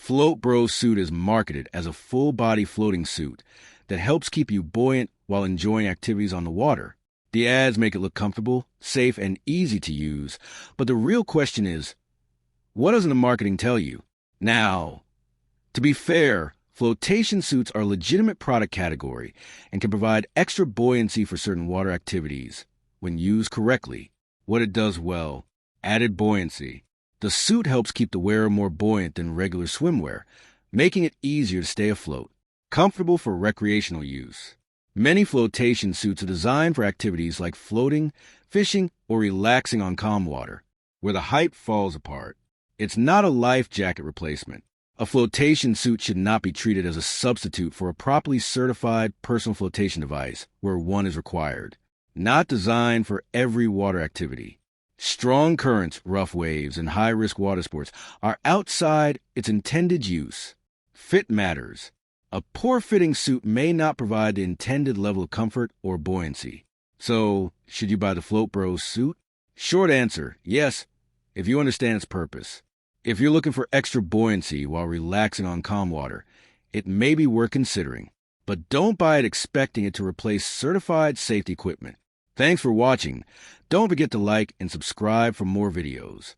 Float Bro suit is marketed as a full-body floating suit that helps keep you buoyant while enjoying activities on the water. The ads make it look comfortable, safe, and easy to use, but the real question is, what doesn't the marketing tell you? Now, to be fair, flotation suits are a legitimate product category and can provide extra buoyancy for certain water activities when used correctly. What it does well: added buoyancy. The suit helps keep the wearer more buoyant than regular swimwear, making it easier to stay afloat. Comfortable for recreational use. Many flotation suits are designed for activities like floating, fishing, or relaxing on calm water, where the hype falls apart. It's not a life jacket replacement. A flotation suit should not be treated as a substitute for a properly certified personal flotation device where one is required. Not designed for every water activity. Strong currents, rough waves, and high-risk water sports are outside its intended use. Fit matters. A poor-fitting suit may not provide the intended level of comfort or buoyancy. So, should you buy the Float Bro suit? Short answer, yes, if you understand its purpose. If you're looking for extra buoyancy while relaxing on calm water, it may be worth considering. But don't buy it expecting it to replace certified safety equipment. Thanks for watching. Don't forget to like and subscribe for more videos.